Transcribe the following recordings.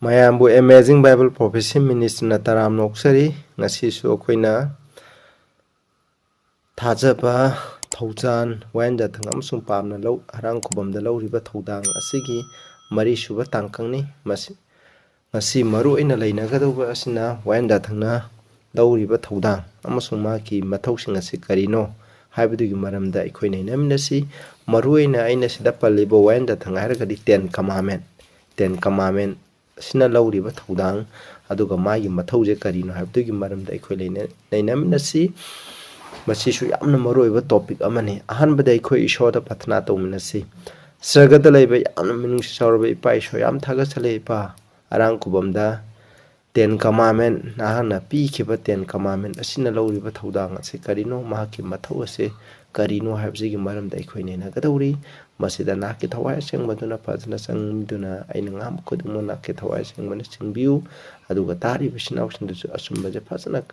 Mayambu Amazing Bible Prophecy Ministry na taram noksari ngasi su akoina thajaba Thoudang Wayen Yathang amsung pamna lau Arankhubamda lauriba Thoudang asigi mari suba tangkangni ngasi maru aina leinagadauba asina Wayen Yathangna lauriba Thoudang amasung maki mathausing asi karino haibadugi maramda aikoina inaminasi maru aina sida palliba Wayen Yathang hairagadi 10 commandment sina lauriba Thoudang aduga magi mathauje karino habdugi maramda aikoi leinaminasi masisu yamna maroiba topic amani ahanbada aikoi ishoda pathna tawminasi sargada leiba yamna minungsi sauraba ipa isho yam thagasale ipa Arankhubamda 10 commandment nahana pikhiba 10 commandment asina lauriba Thoudang ase karino mahaki mathau ase karino habjigi maramda aikoi nenagadawri masida naki thawai sengmaduna fajna sangduna aina ngam khudmo naki thawai sengmana singbiu aduga tari bisinaw singdu asumbaje fajna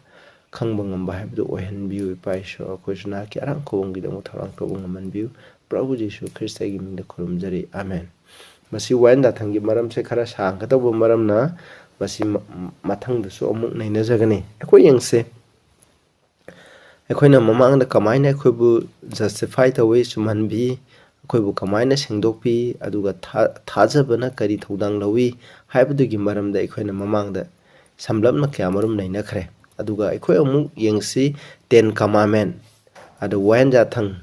khangba ngamba habdu ohenbiu paisho koisna ki Arankhubamgi damu thawang tobung manbiu Prabhu Jesu Christ gi mingda khurumjari amen masi Wayen Yathangi maram se khara sangkatabu maramna masi mathang dasu amuk naina jagani akoi yengse akoina mamangda kamaina akoibu justify tawai sumanbi akoibu kamaina sengdokpi aduga thajabana kari Thoudang lawi haibadugi maramda akoina mamangda samlamna kyamarum naina khare aduga akoi amuk yengsi 10 commandment adu Wayen Yathang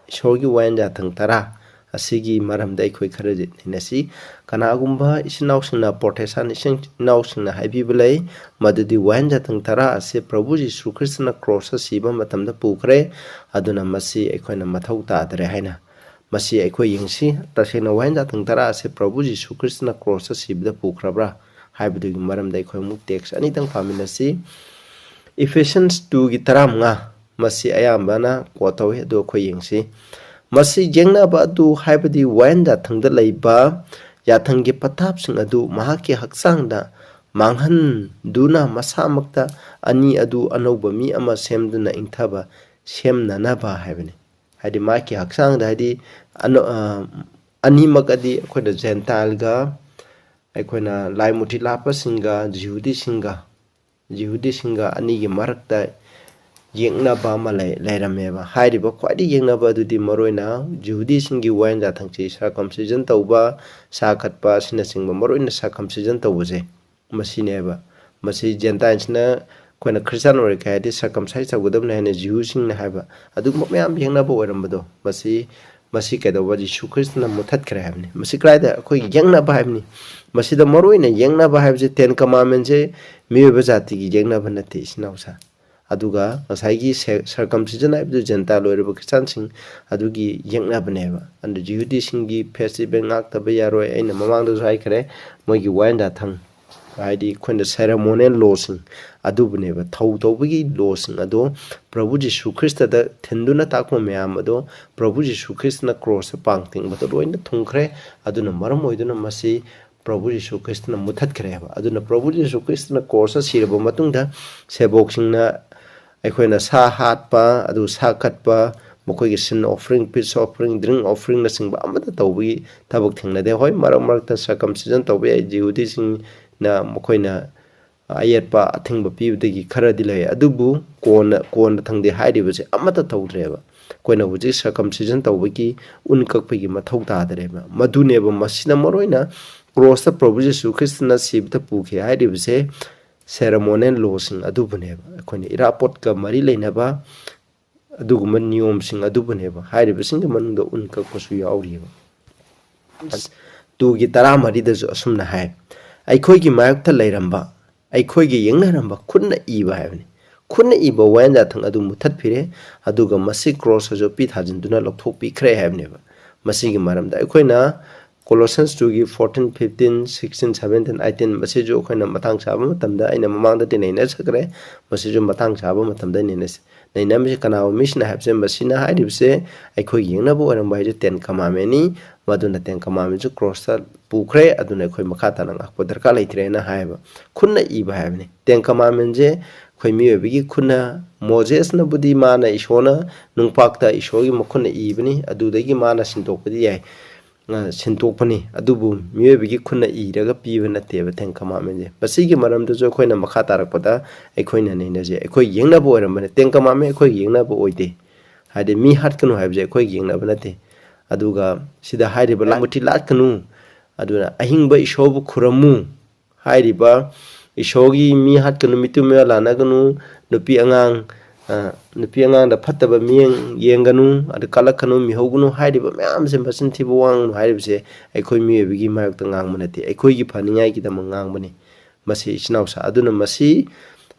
ishorgi Wayen Yathang tara asigi maramda akoi kharaje ninasi kanagumba isinausna protection isinausna haibibulai madudi Wayen Yathang tara ase Prabhu Jesu Christna cross siba matamda pukre aduna masi akoina mathau tadre haina masi akoi yengsi tasena Wayen Yathang tara ase Prabhu Jesu Christna cross sibda pukrabra haibadugi maramda akoi mu text anitang paminasi Ephesians 2 gi taram nga masi ayambana quotawi adu akoi yengsi masi jengnaba adu haibadi Wayen Yathangda leiba Yathanggi patapsing adu mahaki haksangda manghan duna masamakta ani adu anauba mi ama semduna ingthaba semnanaba haibani hadi maki haksangda hadi ani makadi akoina Gentile ga akoina laimuthi lapa singa Jehudi singa ani gi marakta yengnaba ma leirameba hairiba khwadi yengnaba adudi maroina Jehudi singi Wayen Yathang chi circumcision tauba sakatpa sina singba maroina circumcision tawuje masineba masi Gentiles na koina Christian ori kayadi circumcise tawgadabna hena Jew singna haiba adu mayam yengnaba oirambado masi kadawba Jesu Christ na muthat kare habni masi kraida koi yengnaba habni masida maroina yengnaba habje 10 commandment je miyoba jati gi yengnaba nate isinausa aduga asaigi circumcision aibdu Gentile oiraba Christian sing adugi yengnabneba and Jehudi singi festival ngaktaba yaroi aina mamangda sai kare mogi Wayen Yathang haidi koina ceremonial laws adubneba thautobagi laws ado Prabhu Jesu Christ da thenduna takmo mayam ado Prabhu Jesu Christ na cross pangting bato loina thungkhre aduna maram oiduna masi Prabhu Jesu Christ na muthat khreba aduna Prabhu Jesu Christ na course siraba matungda sebok singna aikoina sa hatpa adu sa katpa mokoigi sin offering peace offering drink offering na singba amata tawbi tabak thengnade hoi marak circumcision tawbi Jehudi sing na mokoina ayetpa athingba pibdegi kharadi lai adubu kona thangde hairibase amata tawdreba koina huji circumcision tawbagi unkakpagi mathau tadreba maduneba masina maroina cross Prabhu Jesu Christ na sibta pukhe hairibase ceremonial laws adubuneba koina irapot ka mari leinaba aduguma niyom sing adubuneba hairibasing manungda unkakpasu yauriba tugi taramari dasu asumna hai aikoigi mayakta leiramba aikoigi yengnaramba khunna iba haibani khunna iba Wayen Yathang adu muthat phire aduga masi cross ajo pi thajinduna lokthok pi khre haibneba masigi maramda aikoina Colossians 2 gi 14 15 16 17 18 masi jo akoina matang saba matamda aina mamangda tinaina sakre masi jo matang saba matamda naina misi kanawa misna habse masina hairibse aikoi yengnaba oiramba haiju 10 commandment ni maduna 10 commandment jo cross ta pukre aduna khoi makata nang akpo darka leitrena haiba khunna iba haibni 10 commandment je khoi miyobigi khunna Moses na budi mana ishona nungpakta ishogi makhunna ibni adudagi mana sintokpadi yai Sintopani, Adubu, Mubigi Kuna Iraga Pivan at Teva Ten Commandment. Basigi Madam to Zokoina Makatarakota, Equina Ninazi, Equi Yena Boyman, Ten Commandment, Equi Yena Boyde. Had a me heart canoe have the Equi Yena Banate. Aduga, see the Heidi Balamuti Lat canoe. Aduna, Ahingba Ishobu Kuramu, Heidi Bar, Ishogi, me heart canoe mitumela, Naganu, Nupi Angang. Nupiangang the Pataba Miang Yanganu, at the Kalakanu, Mihogunu, Hideba, Mams and Basin Tibuang, Hidebse, Equi me begin my Manati, Equi Panaki the Mangangmani, Masi Schnausa, Aduna Masi,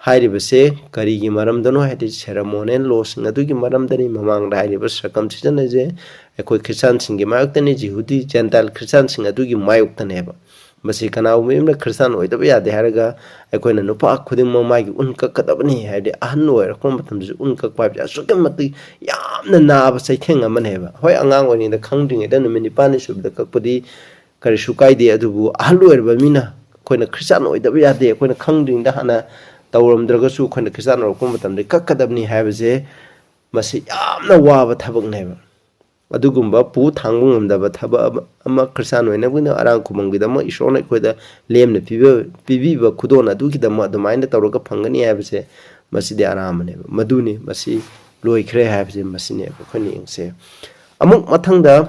Hidebse, Karigi Maram Dono had its ceremonial loss, Naduki Maram Dani, Mamang Hideba circumcision as a quick Christian sing Martani, Jehudi, Gentile Christian sing Adugi Mayoktaneba. Masi kana umimna Christian oida ya de haraga akoina nupa khuding mo mai unka kadabani haide ahnu er kom matam ju unka paip ja sukam mati yamna na ba sai thenga man heba hoi angang oni da khangding da numini pani sub da kakpadi kari sukai de adubu ahlu er ba mina koina Christian oida ya de koina khangding da hana tawram draga su koina Christian ro kom matam de kakkadabni haiba je masi yamna waba thabak neba Adugumba pu thangung da thaba ama Christian wena buna Arankhubamda da ma ishona koida lemna pibi ba khudona du ki da ma domaina tawraga phangani habse maside aramane maduni masi loi khre habse masine khoni ingse amuk mathangda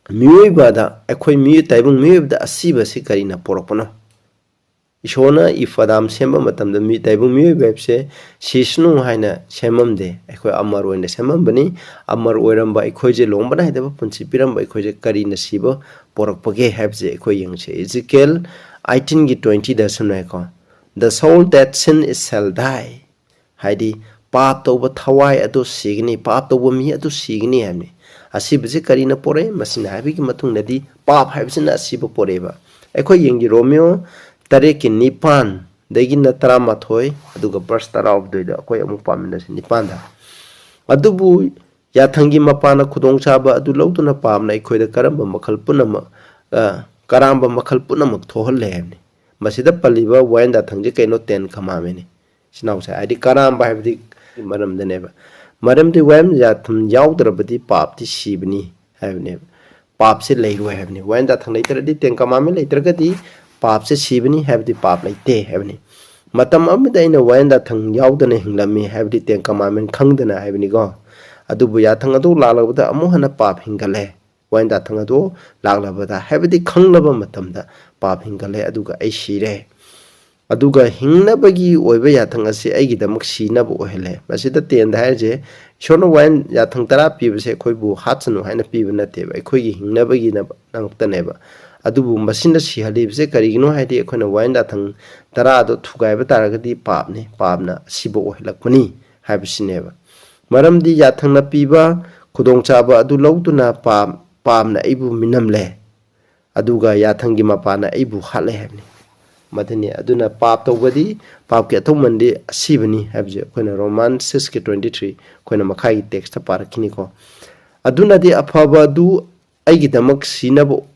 miyoiba da akhoi mi taibung miyoiba da asiba si karina poropona Ishona if Adam Semba Matam the meat table mu webse, Shishnu Haina Semam de, Equa Amaro in the Semam Bani, Amar Oram by Equoje Lombana, I have a Punsipiram by Equoje Karina Sibo, Porokpage have the Equoyang. Ezekiel 18:20 doesn't echo. The soul that sin is shall die. Heidi, part over Tawai at those signi, part over me at those signi hamni. Asibizi Karina Pore, Masinabi Matunadi, Pop has in a Sibo Poreva. Equoyang Romeo. Tareki Nipan, Degina Mathou, Aduga Burstara of the Koyamupaminus Nipanda. Adubu Yathangi Mapana Kudong Chaba, Adulotuna Pam, Nako the Karamba Makalpunama, Karamba Makalpunam Toholem. Masida Paliva, Wayen that Tanjaka no 10 commandment. She now said, I di Karamba have the Madam the Never. Madam the Wem Yatam Yaudrabati Pap the Shibni have never. Pap said later have ne. When that later did 10 commandment later gadi. Pop says Shibani have the pop like they have any. Matam Amida in a wine that tongue Yaudana Hinglami have the 10 commandment Kangdana have any go. Adubuyatangado Lala with the Amohana pop hingale. Wine that tangado Lala with a have the Kanglaba Matamda pop hingale Aduga Ashire. Aduga Hingnabagi Oyatangasi Agi the Maxina Bohele. Masita and the Haje Shono wine Yathang therapy was a Koibu Hudson or Hana Pivanative, a Kogi Hingnabagi Nangtaneva. Adubu Masinda she had lives a carino idea when a wine that Tarado to Gaiba Taragadi Pabne, Pabna, Sibo, Lakmani, have she never. Madam di Yathang Piba, Kudong Chaba, Adu Lotuna Pabna Ebu Minamle, Aduga Yatangi Mapana Ebu Hale Havni. Matani Aduna Pap Togadi, Pap Atonement Sibani have you when a Roman 6:23, when a Makai text a parakiniko. Aduna di Apaba do Aigidamak Sinabo.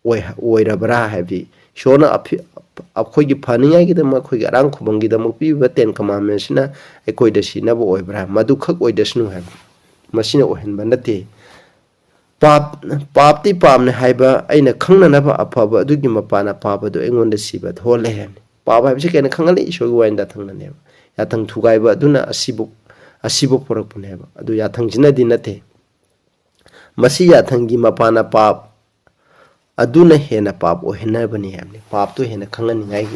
Oirabra heavy. Shona up Kogi Pania, the Makoy Arankhubamda, the Mopi, but 10 commandments, a coidashi never oibra, Maduka oidasnu have. Machine ohen bandate. Pap the Pam Hiba, ain't a Kanga never a papa, do give a pana papa to England the sea, but whole hand. Papa have chicken a Kangali, show you in that tongue never. Yathang to Gaiba, do not a sibo poropuneva, do Yathang Jina dinate. Masia Tangi Mapana pap. Aduna hena pap o hena bani hamni pap to hena khangan ngai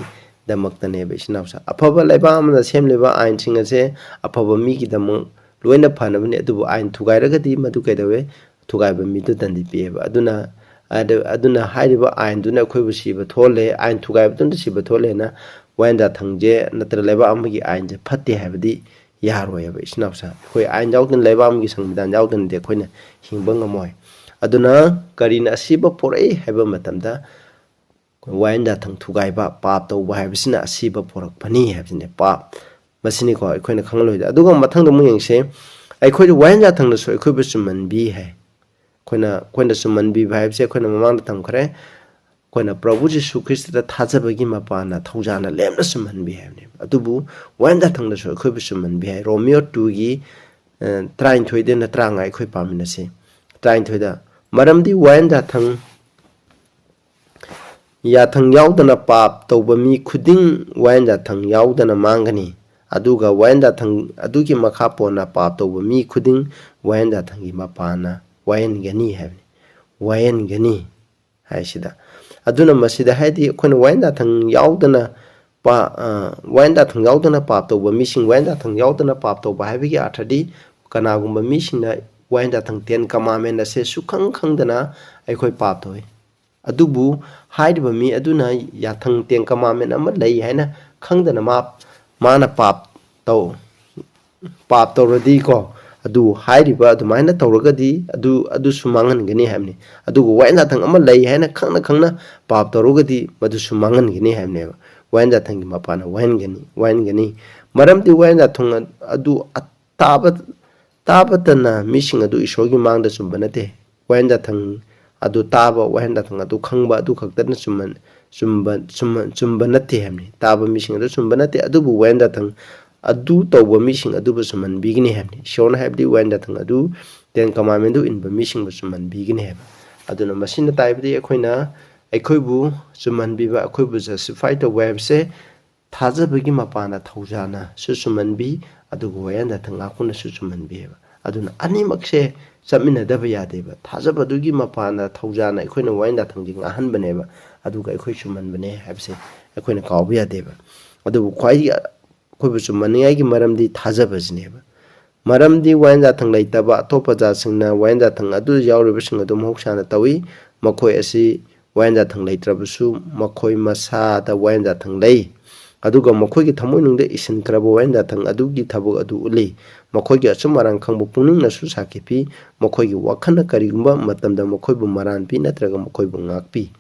da makta ne be sinawsa afaba leba am da sem leba ain singa se afaba mi ki dam loina phana bani adu ain thugai raga di madu kai dawe thugai ba mi to dan di pe ba aduna hairiba ain duna khoi bu si ba thole ain thugai ba tun si ba thole na wain da thangje natra leba am gi ain je phatte ha badi yaroi ba sinawsa khoi ain jawdun leba am gi sangbidan jawdun de khoina hingbang amoy Aduna Karina Siba Pore have a matamda Wayen that tongue to Gaiba, Pap to Wabsina Siba Porok Pani have in a pap. Massinico, I quite a Kangloid. Aduga Matang the Moon say, I quite Wayen that tongue so equivalent be he. Quena summon be vibes, a quena mamma tankre, quena Pravuji Sukist that Tazabagima Pana, Thoudang, Lemnasuman be having. Adubu, when that tongue so equivalent be Romeo Tugi, trying to within a trang I quit Paminasi. Trying to the Madam di Wayen that tongue Yathang yaudana pap tauba mi khuding Wayen Yathang yaudana mangani aduga Wayen Yathang adugi makhapona pap tauba mi khuding Wayen Yathangi mapana Wayen gani habni Wayen gani haisida aduna masida haidi khona Wayen Yathang yaudana Wayen Yathang yaudana pap tauba mising Wayen Yathang yaudana pap tauba habigi athadi kanagumba misingna Wayen Yathang ten commandment ase sukhang khangdana aikoi pap toi adubu haidba mi aduna Yathang ten commandment ama lei haina khangdana mana pap tawradi ko adu hairiba adumaina tawragadi adu sumangan gani hamni adugu Wayen Yathang ama lei haina khangna pap tawragadi madu sumangan gani hamne Wayen Yathang gi mapana Wayen gani maramdi Wayen Yathang adu tabatana mishing adu ishogi mangda sumbanate Wayen Yathang adu taba Wayen Yathang adu khangba adu khaktana sumbanate hamni taba mishing adu sumbanate adubu Wayen Yathang adu tawba mishing adu basuman bigini hamni shona habdi Wayen Yathang adu ten commandment du inba mishing basuman bigini hab aduna masina taibdi aikoibu suman biba aikoibu justify to webse thajabagi mapana thaujana susuman bi adugu Wayen Yathang akuna susuman bi haba aduna animakse chapminadaba yadeba thajabadugi mapana thaujana aikoina Wayen Yathang jing ahanbaneba aduga aikoi sumanbane habse aikoina kawba yadeba adubu khwai koibu sumanningai gi maramdi thajabajneba maramdi Wayen Yathang leitaba atopa jasingna Wayen Yathang adu yauribasing adu mohsana tawi makhoi asi Wayen Yathang leitrabasu makhoi masada Wayen Yathang lei aduga makhoi gi thamoi nungde isin kraba Wayen Yathang adugi thabuk adu uli makhoi gi asum marang khangbu pungning nasu sakipi makhoi gi wakhana karigumba matamda makhoi bu maran pi natraga makhoi bu ngakpi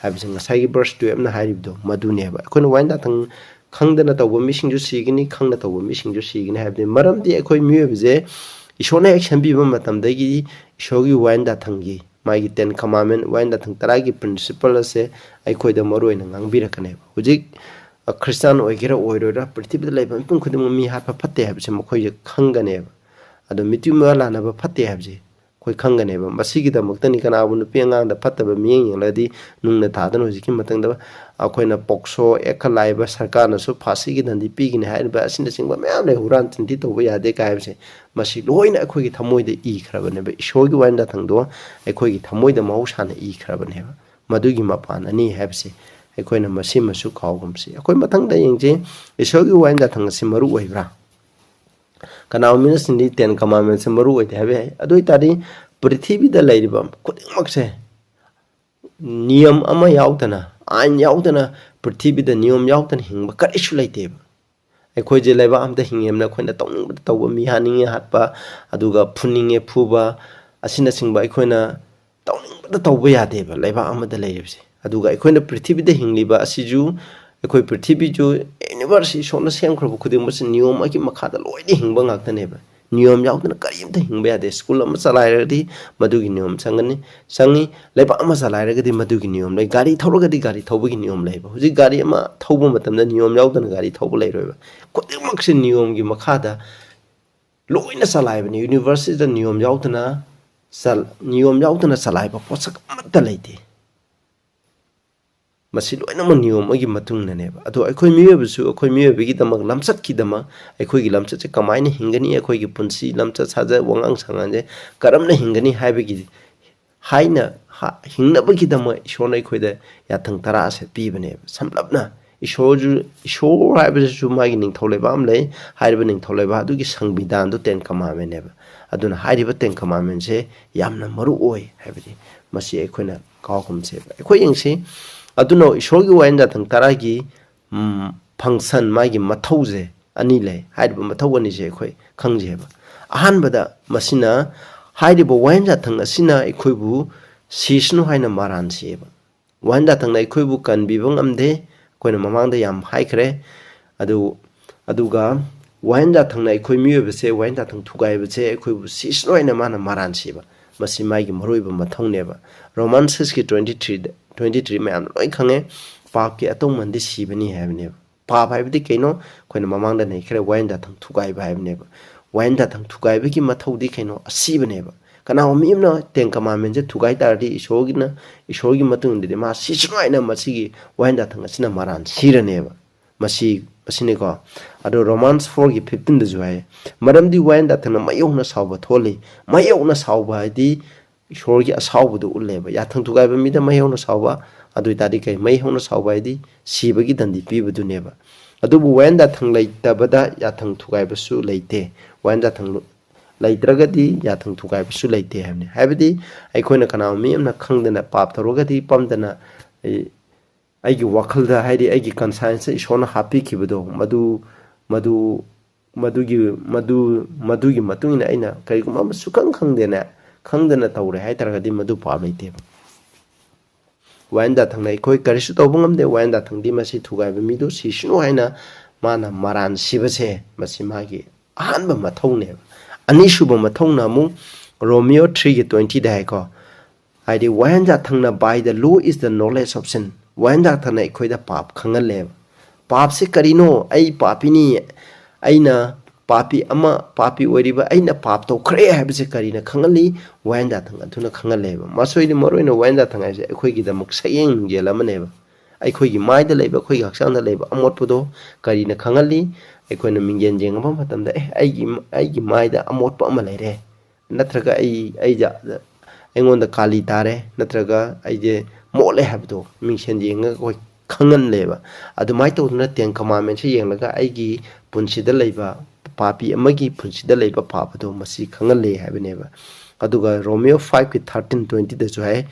habising ngasai gi verse 12 na haribdo maduneba akhona Wayen Yathang khangdana tawba misingju sigini khangna tawba misingju sigini habde maramdi akhoi miyebje ishona action biba matamdagi ishogi Wayen Yathang gi magi ten commandment Wayen Yathang Taragi principle ase aikoida maroina ngangbirakane hujik Christian oigera oirora prithibida laiba pung khudum mi hatpa phatte habse makhoi khanganeba ado mitima lanaba phatte habje koi khanganeba masigi da muktani kana abun piangang da phattaba miyeng ladi nungna thadan hujiki matangda akoina pokso ekalaiba sarkar na su phasi gi dandi pigini haiba asinda singba mayam le huran tinti toba yade ka habse masi loina akhoi gi thamoida i khrabaneba ishogi Wayen Yathang do akhoi gi thamoida mahusana i khrabaneba madugi mapan ani habse aikoina masi masu khawgumsi akoi mathangda yengje ishogi Wayen Yathang si maru oibra kana minas ni ten commandment se maru oite habe adoi tari prithvi da lairiba khudingmak se niyam ama yautana ain yautana prithvi da niyam yautana hingba karisu laiteba akhoi je laiba amda hingem khoina tawning tawba mi haninge hatpa aduga phuninge phuba asina singba aikoina tawning tawba yadeba laiba amada lairibse aduga aikoina prithvi da hingliba asiju akoi prithvi ju universe shona sem khrobu khuding mas niyom aki makhada loide hingba ngaktaneba niyom yautana karimta hingba yade school ama chalairadi madugi niyom sangi laiba ama chalairagadi madugi niyom lai gari thoragadi gari thawbagi niyom laiba huji gari ama thawba matamda niyom yautana gari thawba lairoiba khudingmak se niyom gi makhada loina chalaibani university da niyom yautana chalaiba posak amata laite masi loina ma niyom agi matung naneba ado akhoi miyebusu akhoi miyebegi damak lamsat ki dama akhoi gi lamsat se kamaina hingani akhoi gi punsi lamsat saja wangang sanganje karamna hingani haibegi haina hingnabagi dama ishona akhoi da Yathang tara se pibaneba samlapna ishor haibasu magi ning tholeba amlei haiba ning tholeba adugi sangbidan do ten commandment neba aduna haiba ten commandment se yamna maru oi haibedi masi akhoina kawkum se akhoi yengsi aduna ishogi Wayen Yathang Taragi function magi mathause ani le haiba mathau ani je khoi khangjeba ahanbada masina haiba Wayen Yathang asina ikhoibu sisnu haina maran seba Wayen Yathang na ikhoibu kanbibang amde koina mamangda yam haikre aduga Wayen Yathang na ikhoi miyebse Wayen Yathang thugaibse ikhoibu sisnu haina mana maran seba masi magi maroiba mathauneba Romans ki 23 mayam loi khange pap ki Atonement di sibani habne pap haibdi kaino koina mamangda nei khre Wayen Yathang thugai ba habne Wayen Yathang thugai bi ki mathau di kaino asibane ba kana mimna ten commandment je thugai tardi ishorgi matung de ma sisnoina masigi wayan da thang asina maran siraneba masine ko ado Romans 4 gi 15 de joy maramdi wayan da thang mayona sawba tholi mayona sawba di ishorgi asawbu du ulleba yathang thugai ba mi da mayona sawba adu tadi kai mayona sawba di sibagi dandi pibu du neba adu bu wayan da thang lai tabada yathang thugai ba su leite wayan da thang Laitragadi Yathang Thugai Bisu Laite Hamne. Habidi, I coin a canal me and a kangdana pap the rogati pumpdana Agi Wakalda Heidi Agi conscience is on a happy kibudo, Madugi Matuina Ina, Kaikumam Sukan Kangdana Taure Hataragadi Madu Pabli. When that Hang Koi Karishutobum, the when that Hang Dimasi Thugai Midu, Sishnoina, Mana Maran Sibase, Masimagi, Anba Mathou Anishuba Mathou mu Romeo 3:20 daiko. I de when that thangna by the law is the knowledge of sin. When that thana equate pap kangal Pap se karino, ay papini, aina papi ama papi weriba aina pap to cray have se karina kangali, when that thanga tuna kangal Maso moro in a when that thanga equigi the muk saying yelamaneva. I quigi my the labor, quig action the labor, amotpodo, karina kangali. Equina Mingan Jangam, I give my the Amot Pamalere, Natraga I on the Kalitare, Natraga I mole habdo, Mingan Janga, Kangan labor. At the Mito Natian commandment, Yangaga, I give Punchi the labor, Papi, Magi Punchi the labor, Papa, Masi Kangan lay have never. Aduga Romeo 5:13-20 the Zoe.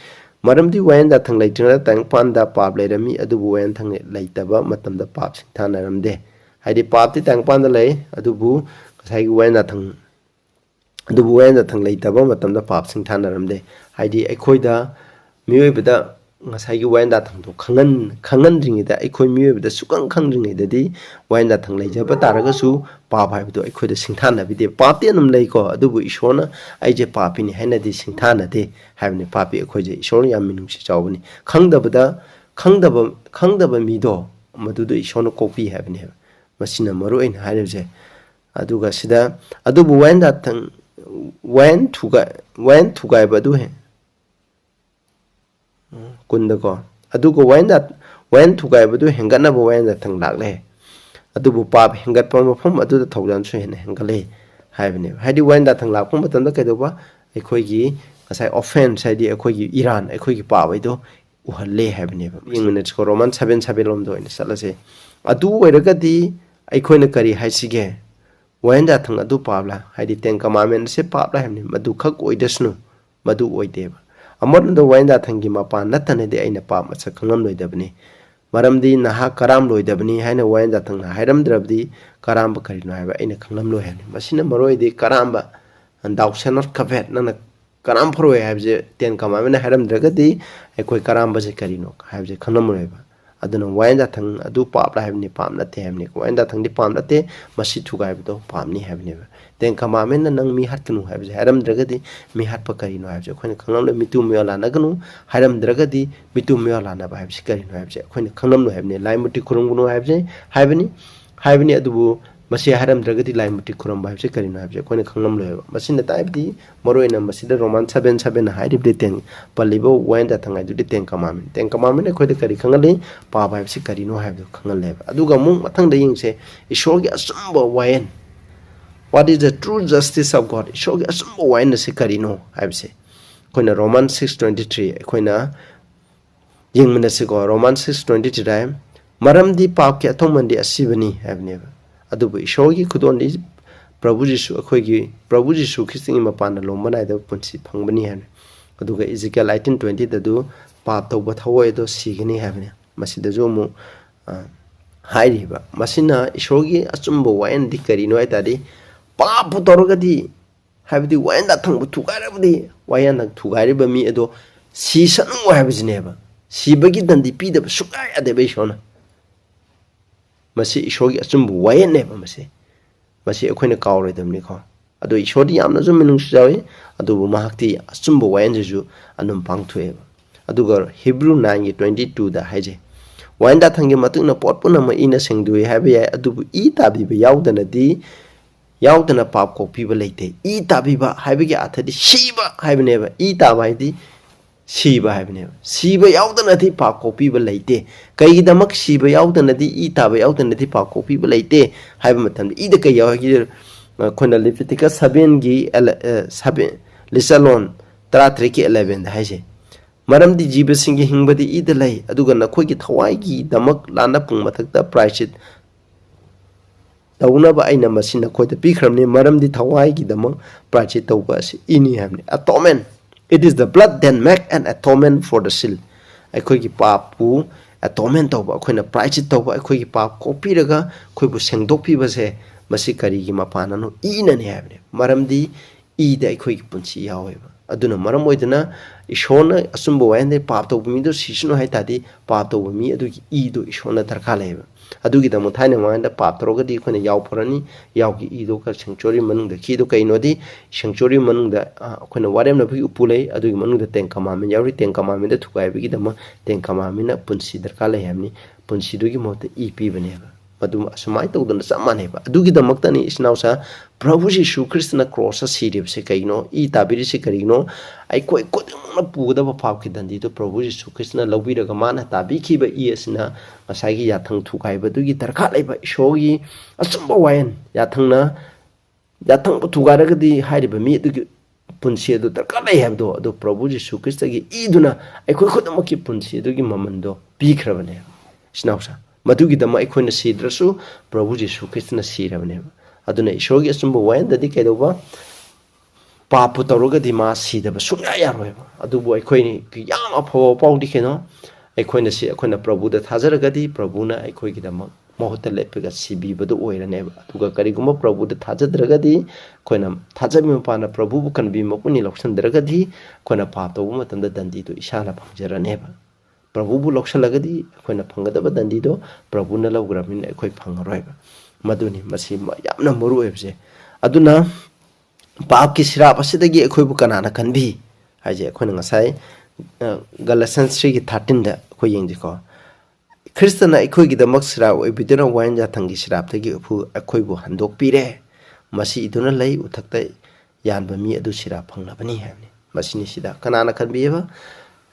Madam di Wayen that thing later, thank Panda Pab later me, Adu Wayen thing later, Matam the Paps, Tanaram de. I departed thank Pandalay, Adubu, I went at the Wayen that thing later, Matam the Paps in Tanaram de. I did Equida, Muebida, as I went at to Kangan it, Equi Mue the Sukan Kanging it, the day, when that thing later, but Taragasu, Papa to Equida Sintana with the party and Lako, Adubu Ishona, I je pap in Hennedy Sintana de, having a papi equide, showing a minum Shawni, Kangdabada, Kangdaba Mido, Madudu Ishona copy having him. Masina Maru in Hanaze Aduga Sida Adubu when that thing when to guy Baduhe Kundago Adugo when to guy Badu Hanganabu when that thing like Adubu Pap Hangat Pom Adu the Thoudang train Hangale Having had you when that thing like Pumbatan the Kadoba a quigi as I offense idea a quigi Iran a quigi Pavido Uhale have never being in its Romans 7 Sabilomdo in Salase Adu Weragadi I coin a curry high sige. When that thing adu pabla, I did 10 commandments, say pabla him, Madu cook oid the snow, Madu oideva. A modern the wine that hang him upon Nathan a day in a pub, but a kanam loy debni. Madam di Naha Karam loy debni, Hina wine that thing, Hiram drabdi, Karamba carino in a kanam loy, Machina Moroi de Karamba, and thou shall not covet none a Karampro have the 10 commandment, Hiram dragadi, a quick Karamba carino, have the kanam I don't know why that thing I do pop have any palm that tem when that thing the palm that day must to guide palm ni have never. Then commandment and nung me had to have Haram Dragadi, me had Pacarino have when Kanam me 2 Miolana, Haram Dragadi, me 2 Miolana by Sicarino have when Kanam have any Limuti Kurunguno have any adu. Masi Haram Dragati Limuti Kurum by Sicarino have when Kanam level. Masin the type D, Moroina Masida Roman 7 high de 10, Palibo when that thing I do the 10 commandment. 10 commandment, a quite a caricangale, Papa have Sicarino have the Kangal level. Aduga Mung, Matang the Ying say, it shall get a sumber Wayen. What is the true justice of God? It shall get a sumber Wayen the Sicarino, I say. Quina Roman 6:23, Quina Ying Minasigo, Roman 6:23, Maram di Paki Atonement the Asibani have never. Adubu Shogi could only Prabujisu, a quiggy, Prabujisu kissing him upon the Lomana, the Punsi Pangani hand. Aduga Ezekiel 19:20 the do, Pato, but how do Sigani having Masida Zomo Haidiba. Masina, Shogi, Asumbo, Wayen, Dicarino, Etadi, Papu Torogadi, have the Wayen that tongue to Garabdi, Wayan to Gariba me ado, see son have his neighbor. See begin and the Peter Sukai at the Bashona. Masi Shogi Asumbo, Wayen never must Masi a queen cow rhythm Nico. Ado Shodi Amazon Minushawi, Ado Mahati, Asumbo Wayenju, and Umpang to ever. Adugar Hebrew 9:22 the Haje. Wanda Tangi Matuna Potpunama in a sing do we have a adu eat abi out than a d yaudana pap kopiba leite I tabiba haibagi athadi shiba haibneba I taba haidi siba haibneba siba yaudana thi pap kopiba leite kaigidamak siba yaudana di I taba yaudana thi pap kopiba leite haiba matamda I da kai yawagi khona Leviticus 7 gi 7 lisalon 13 ki 11 da haise maramdi jiba singi hingbadi I da lai aduga nakhoi gi thawai gi damak lana pung mathakta priceit Taunaba aina masina khoida pikramne maramdi thawai gi damang priceit tawba asi ini hamne atonement it is the blood that make an atonement for the sin akhoi gi papu atonement tawba khoina priceit tawba akhoi gi pap copy raga khoibu sengdok pi base masi kari gi mapana no ina ne hamne maramdi I da akhoi gi punchi yaweba aduna maram oidana ishona asumbo wayne pap tawba mi do sisno hai tadi pap tawba mi adu gi I do ishona darkha leba adugi da muthaine manda pap torogadi khone yaw porani yawgi ido ka sanctuary manungda khido kainodi sanctuary manungda khone warem na bhi upulei adugi manungda ten kamamen yawri ten kamamen da thukai bigi dama ten kamamen na punsi darka le hamni punsi dugi mote ep baneba madu asmai tawdana samaneba adugi da maktani isnausa prabhu Jesu Christ na cross sirib se kaino I tabiri se karino ai koi kodna puda ba pap ki dandi to prabhu Jesu Christ na lobi daga mana tabi ki ba isna asai yathang thukai ba dugi tarkha laiba shogi asumba wayen yathang na yathang bu thuga daga di hairi ba mi dugi punsi du tarkha lai habdo adu prabhu Jesu Christ gi iduna ai koi kodma ki punsi dugi mamando bi khrabane snausa madugi dama ai khoina sidrasu prabhu Jesu Christ na sirabane aduna ishogi asumba wayen dadi kaidoba papu tauruga di ma sidaba sunya yaroeba adubu aikhoini yam afo paudi keno aikhoina si aikhoina prabhu da thajaraga di prabhu na aikoi gi dama mohota lepega sibi badu oiraneba aduga kariguma prabhu da thajadraga di khoina thajami pana prabhu bu kanbi mapuni loksandraga di khoina pap tawu matanda dandi do isana phangjaraneba prabhu bu loksalaga di khoina phangadaba dandi do prabhu na lawgramin aikoi phangaroeba maduni masi yamna moru ebse aduna paap ki sirap asidagi akhoi bu kanana kanbi haje akhoi ngasai Galatians 3 ki 13 da akhoi yengji ko Kristana akhoi gi damak sirap oibiduna wayan Yathang gi sirap tagi uphu akhoi bu handok pire masi iduna lai uthakta yanba mi adu sirap phanglabani hamni masini sida kanana kanbi ba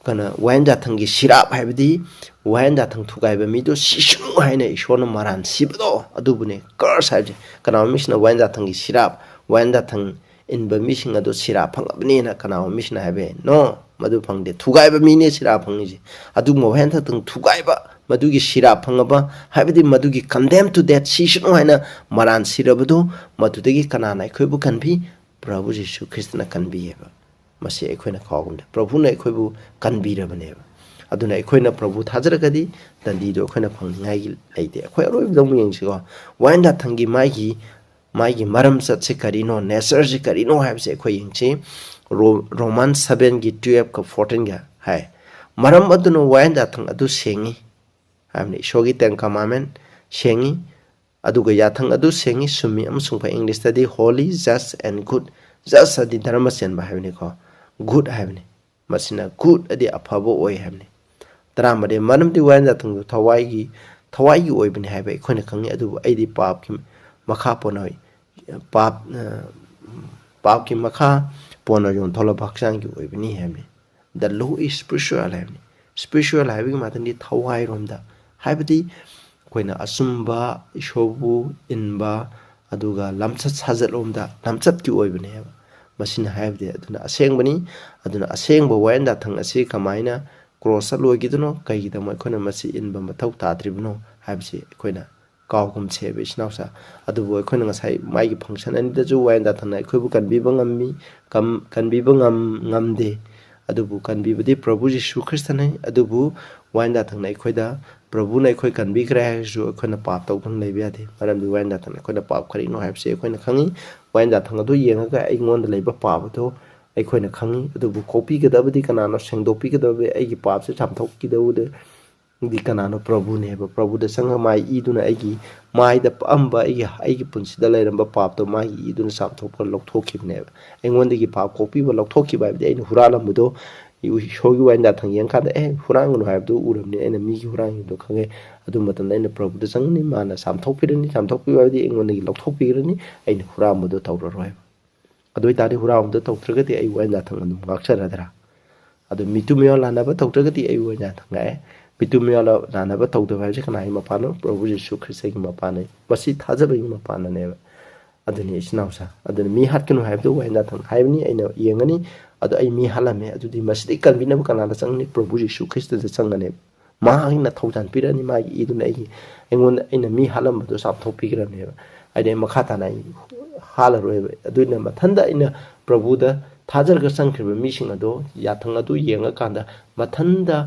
kana wayan Yathang gi sirap haibdi wayan Yathang thugaiba mi do sisunu haina ishona maran sibdo adubune curse haje kana misna wayan Yathang gi sirap wayan Yathang in ba missing ado sira phangabni na kana mission habe no madu phangde thugai ba mine sira phangni ji adu mo hen thang thugai ba madu gi sira phangaba habedi madu gi condemn to that season haina maran sirabdu madu de gi kana na khoi bu kan bi prabhu Jesu Christ na kan bi ba masi ekhoina khawgumda prabhu na ekhoi bu kan bi rabane ba aduna ekhoina prabhu thajragadi dandi do ekhoina phangningai gi leite ekhoi aroi dom yengsi ko wain da thangi mai gi maram sat se karino nature se karino have se khoi yingchi Romans 7 gi 12 ka 14 ga hai maram aduna wayan da thang adu sengi hamni shogi ten commandment sengi aduga yathang adu sengi sumi amsung pa English study holy just and good just adi dharma sen ba havni ko good havni masina good adi afabo oi havni taramade maram di wayan da thang thawai gi oi bani have khone khangi adu aidi pap ki makha ponoi pap ki makha pono yon thola bhaksang gi oibni hemi the law is spiritual hemi spiritual having matani thawai romda habdi koina asumba ishobu inba aduga lamchat sajat romda lamchat ki oibni heba masina habdi aduna asengba wayanda thang ase kamaina cross logi duno kai da mai khona masi inba mathau ta tribno habsi koina kawgum chebe snausa adubo khona ngasai mai gi function ani da ju wayan da thana khoibu kan bi bangam ngamde adubu kan bi budi prabhu Jesu Christ nai adubu wayan da thana khoida prabhu nai khoi kan bi kra ju khona pap tau kan leiba de maram di wayan da thana khoida pap khari no habse khoina khangi wayan da thanga do yenga ga ai ngon da leiba pap to ai khoina khangi adubu copy ga da budi kana no sengdopi ga da be ai gi pap se tham thok ki da u de di kanano prabhu ne ba prabhu da sanga mai iduna aigi mai da amba aigi punsi da lairamba pap to mai iduna sam thok par lok thoki ne ba engon de gi pap copy ba lok thoki ba de in hurala mudo ꯏꯁꯣꯔꯒꯤ wine ꯌꯥꯊꯪ ꯌꯦꯡꯀꯥꯟꯗ ꯍꯨꯔꯥꯟꯒꯅꯨ ꯍꯥꯏꯕꯗꯨ ꯎꯔꯕꯅꯤ ꯑꯩꯅ ꯃꯤꯒꯤ ꯍꯨꯔꯥꯟꯈꯤꯕꯗꯣ ꯈꯪꯉꯦ ꯑꯗꯨ ꯃꯇꯝꯗ ꯑꯩꯅ ꯄ꯭ꯔꯚꯨꯗ ꯆꯪꯒꯅꯤ ꯃꯥꯅ ꯆꯥꯝꯊꯣꯛꯄꯤꯔꯅꯤ ꯆꯥꯝꯊꯣꯛꯄꯤꯕ ꯍꯥꯏꯕꯗꯤ ꯑꯩꯉꯣꯟꯗꯒꯤ ꯂꯧꯊꯣꯛꯄꯤꯔꯅꯤ ꯑꯩꯅ ꯍꯨꯔꯥꯟꯕꯗꯣ ꯇꯧꯔꯔꯣꯏꯕ ꯑꯗꯨ ꯑꯣꯏꯇꯥꯔꯗꯤ ꯍꯨꯔꯥꯟꯕꯗꯣ ꯇꯧꯗ꯭ꯔꯒꯗꯤ ꯑꯩ ꯋꯥꯏꯟ ꯌꯥꯊꯪ ꯑꯗꯨꯝ ꯉꯥꯛꯆꯔꯗ꯭ꯔꯥ ꯑꯗꯨ ꯃꯤꯇꯨ ꯃꯤꯌꯥꯎ ꯂꯥꯟꯅꯕ ꯇꯧꯗ꯭ꯔꯒꯗꯤ ꯑꯩ ꯋꯥꯏꯟ ꯌꯥꯊꯪ ꯉꯥꯛꯑꯦ ꯃꯤꯇꯨ ꯃꯤꯌꯥꯎ ꯂꯥꯟꯅꯕ ꯇꯧꯗꯕ ꯍꯥꯏꯕꯁꯤ ꯀꯅꯥꯒꯤ ꯃꯄꯥꯟꯅꯣ ꯄ꯭ꯔꯚꯨ ꯖꯤꯁꯨ ꯈ꯭ꯔꯤꯁꯇꯒꯤ ꯃꯄꯥꯟꯅꯤ ꯃꯁꯤ ꯊꯥꯖꯕꯒꯤ ꯃꯄꯥꯟꯅꯅꯦꯕ ꯑꯗꯨꯅꯤ ꯏꯆꯤꯟ ꯏꯅꯥꯎꯁꯥ ꯑꯗꯨꯅ ꯃꯤ ꯍꯥꯠꯀꯅꯨ ꯍꯥꯏꯕꯗꯨ ꯋꯥꯏꯟ ꯌꯥꯊꯪ ꯍꯥꯏꯕꯅꯤ ꯑꯩꯅ ꯌꯦꯡꯒꯅꯤ ꯑꯗꯣ ꯑꯩ ꯃꯤ ꯍꯥꯠꯂꯝꯃꯦ ꯑꯗꯨꯗꯤ ꯃꯁꯤꯗꯩ ꯀꯟꯕꯤꯅꯕ ꯀꯅꯥꯗ ꯆꯪꯒꯅꯤ ꯄ꯭ꯔꯚꯨ ꯖꯤꯁꯨ ꯈ꯭ꯔꯤꯁꯇꯗ ꯆꯪꯒꯅꯦꯕ ꯃꯍꯥꯛꯅ ꯊꯧꯖꯥꯟ ꯄꯤꯔꯛꯑꯅꯤ ꯃꯥꯒꯤ ꯏꯗꯨꯅ ꯑꯩꯉꯣꯟꯗ ꯑꯩꯅ ꯃꯤ ꯍꯥꯠꯂꯝꯕꯗꯣ ꯆꯥꯝꯊꯣꯛꯄꯤꯈ꯭ꯔꯕꯅꯦꯕ ꯍꯥꯏꯗꯤ ꯃꯈꯥ ꯇꯥꯅ ꯑꯩ ꯍꯥꯠꯂꯔꯣꯏꯕ ꯑꯗꯨꯅ ꯃꯊꯟꯗ ꯑꯩꯅ ꯄ꯭ꯔꯚꯨꯗ ꯊꯥꯖꯔꯒ ꯆꯪꯈ꯭ꯔꯤꯕ ꯃꯤꯁꯤꯡ ꯑꯗꯣ ꯌꯥꯊꯪ ꯑꯗꯨ ꯌꯦꯡꯉꯀꯥꯟꯗ ꯃꯊꯟꯗ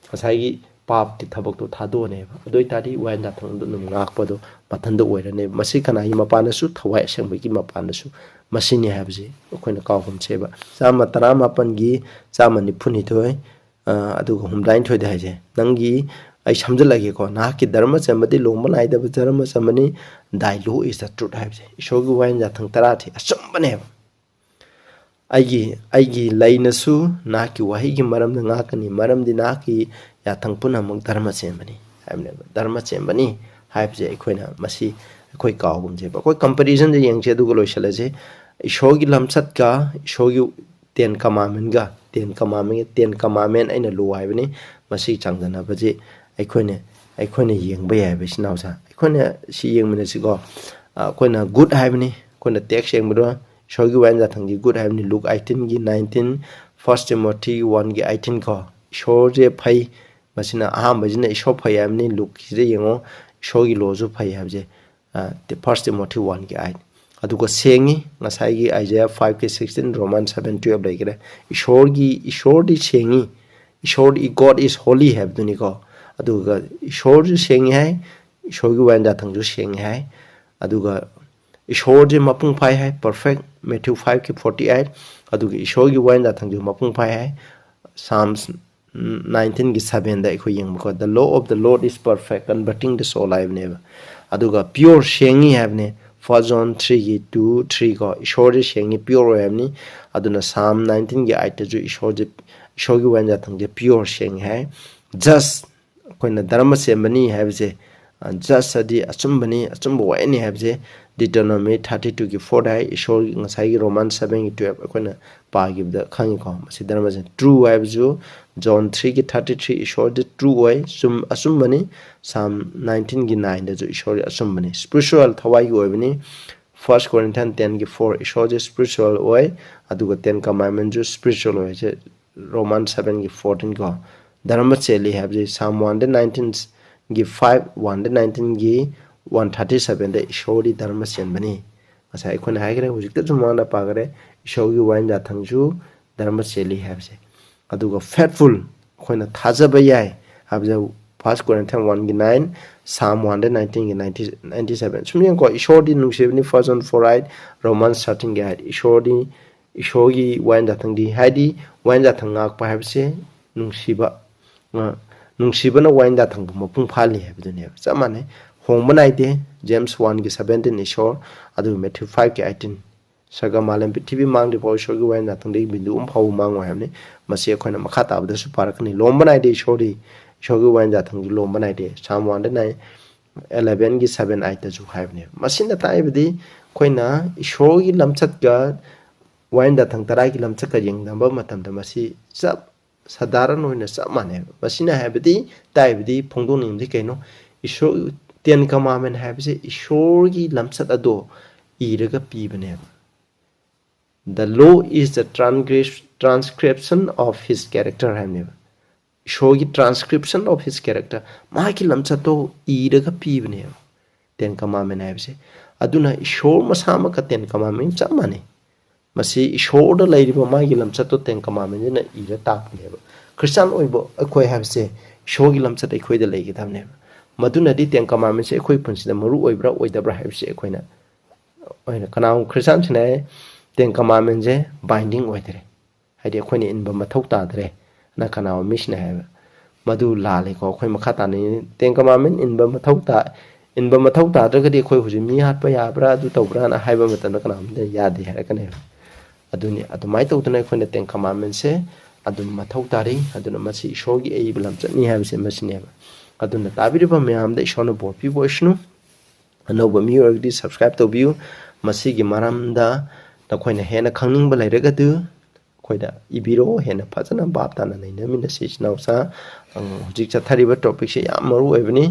ꯉꯁꯥꯏꯒꯤ ꯄꯥꯞꯀꯤ ꯊꯕꯛꯇꯣ ꯊꯥꯗꯣꯛꯑꯅꯦꯕ ꯑꯗꯨ ꯑꯣꯏꯇꯥꯔꯗꯤ ꯋꯥꯏꯟ ꯌꯥꯊꯪꯗꯣ ꯑꯗꯨꯝ ꯉꯥꯛꯄꯗꯣ ꯃꯊꯟꯗ ꯑꯣꯏꯔꯅꯦꯕ ꯃꯁꯤ ꯀꯅꯥꯒꯤ ꯃꯄꯥꯟꯗꯁꯨ ꯊꯋꯥꯏ ꯑꯁꯦꯡꯕꯒꯤ ꯃꯄꯥꯟꯗꯁꯨ ꯃꯁꯤꯅꯤ ꯍꯥꯏꯕꯁꯤ ꯑꯩꯈꯣꯏꯅ ꯀꯥꯎꯒꯨꯝꯁꯦꯕ 118ꯒꯤ 192 ꯑꯗꯨꯒ 82ꯗ ꯍꯥꯏꯁꯦ ꯅꯪꯒꯤ ꯑꯩ ꯁꯝꯖꯤꯜꯂꯒꯦꯀꯣ ꯅꯍꯥꯛꯀꯤ ꯙꯔꯃ ꯆꯦꯟꯕꯗꯤ ꯂꯣꯡꯕ ꯅꯥꯏꯗꯕ ꯙꯔꯃ ꯆꯦꯟꯕꯅꯤ ꯗꯥꯏ ꯂꯣ ꯏꯁ ꯗ ꯇ꯭ꯔꯨꯠ ꯍꯥꯏꯕꯁꯦ ꯏꯁꯣꯔꯒꯤ ꯋꯥꯏꯟ ꯌꯥꯊꯪ 10ꯁꯤ ꯑꯆꯨꯝꯕꯅꯦꯕ ꯑꯩꯒꯤ ꯂꯩꯅꯁꯨ ꯅꯍꯥꯛꯀꯤ ꯋꯥꯍꯩꯒꯤ ꯃꯔꯝꯗ ꯉꯥꯛꯀꯅꯤ ꯃꯔꯝꯗꯤ ꯅꯍꯥꯛꯀꯤ ꯌꯥꯊꯪ ꯄꯨꯝꯅꯃꯛ ꯙꯔꯃ ꯆꯦꯟꯕꯅꯤ ꯍꯥꯏꯕꯅꯦꯕ ꯙꯔꯃ ꯆꯦꯟꯕꯅꯤ ꯍꯥꯏꯕꯁꯦ ꯑꯩꯈꯣꯏꯅ ꯃꯁꯤ ꯑꯩꯈꯣꯏ ꯀꯥꯎꯒꯨꯝꯁꯦꯕ ꯑꯩꯈꯣꯏ ꯀꯝꯄꯦꯔꯤꯖꯟꯗ ꯌꯦꯡꯁꯦ ꯑꯗꯨꯒ ꯂꯣꯏꯁꯤꯜꯂꯁꯦ ꯏꯁꯣꯔꯒꯤ ꯂꯝꯆꯠꯀ ꯏꯁꯣꯔꯒꯤ 10 commandmentꯒ 10 commandment ꯑꯩꯅ ꯂꯣ ꯍꯥꯏꯕꯅꯤ ꯃꯁꯤ ꯆꯥꯡꯗꯝꯅꯕꯁꯦ ꯑꯩꯈꯣꯏꯅ ꯌꯦꯡꯕ ꯌꯥꯏꯕ ꯏꯆꯤꯟ ꯏꯅꯥꯎꯁꯥ ꯑꯩꯈꯣꯏꯅ ꯁꯤ ꯌꯦꯡꯃꯤꯟꯅꯁꯤꯀꯣ ꯑꯩꯈꯣꯏꯅ ꯒꯨꯗ ꯍꯥꯏꯕꯅꯤ ꯑꯩꯈꯣꯏꯅ ꯇꯦꯛꯁ ꯌꯦꯡꯕꯗꯣ ꯏꯁꯣꯔꯒꯤ ꯋꯥꯏꯟ ꯌꯥꯊꯪꯒꯤ ꯒꯨꯗ ꯍꯥꯏꯕꯅꯤ ꯂꯨꯛ 18ꯒꯤ 19 1 Timothy 1ꯒꯤ 18 ꯀꯣ ꯏꯁꯣꯔꯁꯦ ꯐꯩ ꯃꯁꯤꯅ ꯑꯍꯥꯟꯕꯁꯤꯅ ꯏꯁꯣꯔ ꯐꯩ ꯍꯥꯏꯕꯅꯤ ꯂꯨꯛꯁꯤꯗ ꯌꯦꯡꯉꯣ ꯏꯁꯣꯔꯒꯤ ꯂꯣꯁꯨ ꯐꯩ ꯍꯥꯏꯕꯁꯦ 1 Timothy 1ꯒꯤ 8 ꯑꯗꯨꯒ ꯁꯦꯡꯉꯤ ꯉꯁꯥꯏꯒꯤ Isaiah 5ꯒꯤ 16 Romans 7:12 ꯂꯩꯈ꯭ꯔꯦ ꯏꯁꯣꯔꯗꯤ ꯁꯦꯡꯉꯤ ꯏꯁꯣꯔꯗꯤ God is holy ꯍꯥꯏꯕꯗꯨꯅꯤꯀꯣ ꯑꯗꯨꯒ ꯏꯁꯣꯔꯁꯨ ꯁꯦꯡꯉꯤ ꯍꯥꯏ ꯏꯁꯣꯔꯒꯤ ꯋꯥꯏꯟ ꯌꯥꯊꯪꯁꯨ ꯁꯦꯡꯉꯤ ꯍꯥꯏ ꯑꯗꯨꯒ ꯏꯁꯣꯔꯁꯦ ꯃꯄꯨꯡ ꯐꯥꯏ ꯍꯥꯏ ꯄꯔꯐꯦꯛ Matthew 5ꯒꯤ 48 ꯑꯗꯨꯒ ꯏꯁꯣꯔꯒꯤ ꯋꯥꯏꯟ ꯌꯥꯊꯪꯁꯨ ꯃꯄꯨꯡ ꯐꯥꯏ ꯍꯥꯏ Psalms 19ꯒꯤ 7ꯗ ꯑꯩꯈꯣꯏ ꯌꯦꯡꯕꯀꯣ the law of the Lord is perfect converting the soul ꯍꯥꯏꯕꯅꯦꯕ ꯑꯗꯨꯒ pure ꯁꯦꯡꯉꯤ ꯍꯥꯏꯕꯅꯦ 1 John 3ꯒꯤ 2-3 ꯀꯣ ꯏꯁꯣꯔꯁꯦ ꯁꯦꯡꯉꯤ pure ꯑꯣꯏ ꯍꯥꯏꯕꯅꯤ ꯑꯗꯨꯅ Psalm 19ꯒꯤ 8ꯗꯁꯨ ꯏꯁꯣꯔꯒꯤ ꯋꯥꯏꯟ ꯌꯥꯊꯪꯁꯦ pure ꯁꯦꯡꯉꯤ ꯍꯥꯏ just ꯑꯩꯈꯣꯏꯅ ꯙꯔꯃ ꯆꯦꯟꯕꯅꯤ ꯍꯥꯏꯕꯁꯦ just ꯑꯗꯤ ꯑꯆꯨꯝꯕꯅꯤ ꯑꯆꯨꯝꯕ ꯋꯥꯏꯅꯤ ꯍꯥꯏꯕꯁꯦ Deuteronomy 32ꯒꯤ 4ꯗ ꯍꯥꯏ ꯏꯁꯣꯔꯒꯤ ꯉꯁꯥꯏꯒꯤ Roman 7ꯒꯤ 12 ꯑꯩꯈꯣꯏꯅ ꯄꯥꯈꯤꯕꯗ ꯈꯪꯉꯤꯀꯣ ꯃꯁꯤ ꯙꯔꯃꯁꯦ true ꯍꯥꯏꯕꯁꯨ John 3ꯒꯤ 33 ꯏꯁꯣꯔꯗꯤ true ꯑꯣꯏ ꯑꯆꯨꯝꯕꯅꯤ Psalm 19ꯒꯤ 9ꯗꯁꯨ ꯏꯁꯣꯔꯗꯤ ꯑꯆꯨꯝꯕꯅꯤ spiritual ꯊꯋꯥꯏꯒꯤ ꯑꯣꯏꯕꯅꯤ 1 Corinthians 10ꯒꯤ 4 ꯏꯁꯣꯔꯁꯦ spiritual ꯑꯣꯏ ꯑꯗꯨꯒ 10 commandmentꯁꯨ spiritual ꯑꯣꯏꯁꯦ Roman 7ꯒꯤ 14 ꯀꯣ ꯙꯔꯃ ꯆꯦꯜꯂꯤ ꯍꯥꯏꯕꯁꯦ Psalm 119ꯒꯤ 5 119ꯒꯤ 137ꯗ ꯏꯁꯣꯔꯗꯤ ꯙꯔꯃ ꯆꯦꯟꯕꯅꯤ ꯉꯁꯥꯏ ꯑꯩꯈꯣꯏꯅ ꯍꯥꯏꯈ꯭ꯔꯦ ꯍꯧꯖꯤꯛꯇꯁꯨ ꯃꯥꯅ ꯄꯥꯈ꯭ꯔꯦ ꯏꯁꯣꯔꯒꯤ ꯋꯥꯏꯟ ꯌꯥꯊꯪꯁꯨ ꯙꯔꯃ ꯆꯦꯜꯂꯤ ꯍꯥꯏꯕꯁꯦ ꯑꯗꯨꯒ faithful ꯑꯩꯈꯣꯏꯅ ꯊꯥꯖꯕ ꯌꯥꯏ ꯍꯥꯏꯕꯁꯦ 1 Corinthians 1ꯒꯤ 9 Psalm 119ꯒꯤ 97 ꯁꯨꯝ ꯌꯦꯡꯀꯣ ꯏꯁꯣꯔꯗꯤ ꯅꯨꯡꯁꯤꯕꯅꯤ 1 John 4:8 Romans 13ꯒꯤ 8 ꯏꯁꯣꯔꯒꯤ ꯋꯥꯏꯟ ꯌꯥꯊꯪꯗꯤ ꯍꯥꯏꯗꯤ ꯋꯥꯏꯟ ꯌꯥꯊꯪ ꯉꯥꯛꯄ ꯍꯥꯏꯕꯁꯦ ꯅꯨꯡꯁꯤꯕꯅ ꯋꯥꯏꯟ ꯌꯥꯊꯪꯕꯨ ꯃꯄꯨꯡ ꯐꯥꯍꯜꯂꯤ ꯍꯥꯏꯕꯗꯨꯅꯦꯕ ꯆꯞ ꯃꯥꯟꯅꯩ ꯍꯣꯡꯕ ꯅꯥꯏꯗꯦ James 1ꯒꯤ 17 ꯏꯁꯣꯔ ꯑꯗꯨꯒ Matthew 5ꯒꯤ 18 ꯁꯔꯒ ꯃꯥꯂꯦꯝ ꯄ꯭ꯔꯤꯊꯤꯕꯤ ꯃꯥꯡꯗ꯭ꯔꯤꯐꯥꯎ ꯏꯁꯣꯔꯒꯤ ꯋꯥꯏꯟ ꯌꯥꯊꯪꯗꯒꯤ ꯕꯤꯟꯗꯨ ꯑꯃ ꯐꯥꯎꯕ ꯃꯥꯡꯉꯣꯏ ꯍꯥꯏꯕꯅꯤ ꯃꯁꯤ ꯑꯩꯈꯣꯏꯅ ꯃꯈꯥ ꯇꯥꯕꯗꯁꯨ ꯄꯥꯔꯛꯀꯅꯤ ꯂꯣꯝꯕ ꯅꯥꯏꯗꯦ ꯏꯁꯣꯔꯒꯤ ꯋꯥꯏꯟ ꯌꯥꯊꯪꯗꯤ ꯂꯣꯝꯕ ꯅꯥꯏꯗꯦ Psalm 111ꯒꯤ 7-8ꯗꯁꯨ ꯍꯥꯏꯕꯅꯦꯕ ꯃꯁꯤꯅ ꯇꯥꯛꯏꯕꯗꯤ ꯑꯩꯈꯣꯏꯅ ꯏꯁꯣꯔꯒꯤ ꯂꯝꯆꯠꯀ ꯋꯥꯏꯟ ꯌꯥꯊꯪ 10ꯒꯤ ꯂꯝꯆꯠꯀ ꯌꯦꯡꯅꯕ ꯃꯇꯝꯗ ꯃꯁꯤ ꯁꯥꯙꯥꯔꯟ ꯑꯣꯏꯅ ꯆꯞ ꯃꯥꯟꯅꯩꯕ ꯃꯁꯤꯅ ꯍꯥꯏꯕꯗꯤ ꯇꯥꯛꯏꯕꯗꯤ ꯐꯣꯡꯗꯣꯛꯅꯤꯡꯕꯗꯤ ꯀꯩꯅꯣ ꯏꯁꯣꯔ 10 commandment ꯍꯥꯏꯕꯁꯦ ꯏꯁꯣꯔꯒꯤ ꯂꯝꯆꯠ ꯑꯗꯣ ꯏꯔꯒ ꯄꯤꯕꯅꯦꯕ the law is the transcription of his character ꯍꯥꯏꯕꯅꯦꯕ ꯏꯁꯣꯔꯒꯤ transcription of his character ꯃꯥꯒꯤ ꯂꯝꯆꯠꯇꯣ ꯏꯔꯒ ꯄꯤꯕꯅꯦꯕ 10 commandment ꯍꯥꯏꯕꯁꯦ ꯑꯗꯨꯅ ꯏꯁꯣꯔ ꯃꯁꯥꯃꯛꯀ 10 commandment ꯆꯞ ꯃꯥꯟꯅꯩ ꯃꯁꯤ ꯏꯁꯣꯔꯗ ꯂꯩꯔꯤꯕ ꯃꯥꯒꯤ ꯂꯝꯆꯠꯇꯣ 10 commandmentꯁꯤꯅ ꯏꯔ ꯇꯥꯛꯄꯅꯦꯕ ꯈ꯭ꯔꯤꯁꯇꯥꯟ ꯑꯣꯏꯕ ꯑꯩꯈꯣꯏ ꯍꯥꯏꯕꯁꯦ ꯏꯁꯣꯔꯒꯤ ꯂꯝꯆꯠ ꯑꯩꯈꯣꯏꯗ ꯂꯩꯒꯗꯕꯅꯦꯕ ꯃꯗꯨꯅꯗꯤ 10 commandmentsꯦ ꯑꯩꯈꯣꯏ ꯄꯨꯟꯁꯤꯗ ꯃꯔꯨ ꯑꯣꯏꯕ꯭ꯔꯥ ꯑꯣꯏꯗꯕ꯭ꯔꯥ ꯍꯥꯏꯕꯁꯦ ꯑꯩꯈꯣꯏꯅ ꯀꯅꯥꯒꯨꯝꯕ ꯈ꯭ꯔꯤꯁꯇꯥꯟꯁꯤꯅ 10 commandmentsꯦ ꯕꯥꯏꯟꯗꯤꯡ ꯑꯣꯏꯗ꯭ꯔꯦ ꯍꯥꯏꯗꯤ ꯑꯩꯈꯣꯏꯅ ꯏꯟꯕ ꯃꯊꯧ ꯇꯥꯗ꯭ꯔꯦ ꯅ ꯀꯅꯥꯒꯨꯝꯕ ꯃꯤꯁꯤꯅ ꯍꯥꯏꯕ ꯃꯗꯨ ꯂꯥꯜꯂꯦꯀꯣ ꯑꯩꯈꯣꯏ ꯃꯈꯥ ꯇꯥꯅ 10 commandment ꯏꯟꯕ ꯃꯊꯧ ꯇꯥꯗ꯭ꯔꯒꯗꯤ ꯑꯩꯈꯣই ꯍꯧꯖꯤꯛ ꯃꯤ ꯍꯥꯠꯄ ꯌꯥꯕ꯭ꯔꯥ ꯑꯗꯨ ꯇꯧꯕ꯭ꯔꯥꯅ ꯍꯥꯏꯕ ꯃꯇꯝꯗ ꯀꯅꯥꯒꯨꯝꯕꯗ ꯌꯥꯗꯦ ꯍꯥꯏꯔꯛꯀꯅꯦꯕ ꯑꯗꯨꯅꯤ ꯑꯗꯨꯃꯥꯏꯅ ꯇꯧꯗꯅ ꯑꯩꯈꯣꯏꯅ 10 commandmentsꯦ adum mathau tari aduna masi ishorgi eiba lamchatni haibse masineba aduna tabiriba mayamda ishona borpi boishnu anoba mi orgdi subscribe to view masigi maramda nakoina hena khangning ba lairagadu koida ibiro hena phajana baptana nainamina sisnausa hujik chathariba topic se yam maru oibani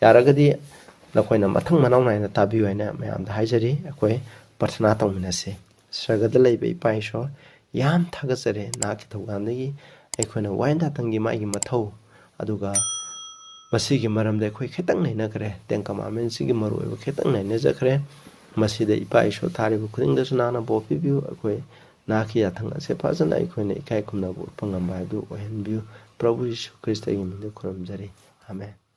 yaragadi nakoina mathang manau naina tabiyu haina mayamda haijari akoi प्रार्थना तौमिनसे स्वर्गदा लैबा इपा ईश्वर याम थागजरे नाकि थौगामदगी अखोना वायन दातंगी मागी मथौ अदुगा मसीगी मरमदे अखोय खेतंग नैनखरे तें कमामेन सिगी मरुओबा खेतंग नैनजखरे मसीदा इपा ईश्वर थारिबा खुदिंगदसु नाना बोपिबिउ अखोय नाकि याथंग असे फजना अखोयना इकाय खुमनाबु पंगम बायदु ओहनबिउ प्रभु यीशु ख्रिस्टगी मिंदे खुरमजरी आमेन।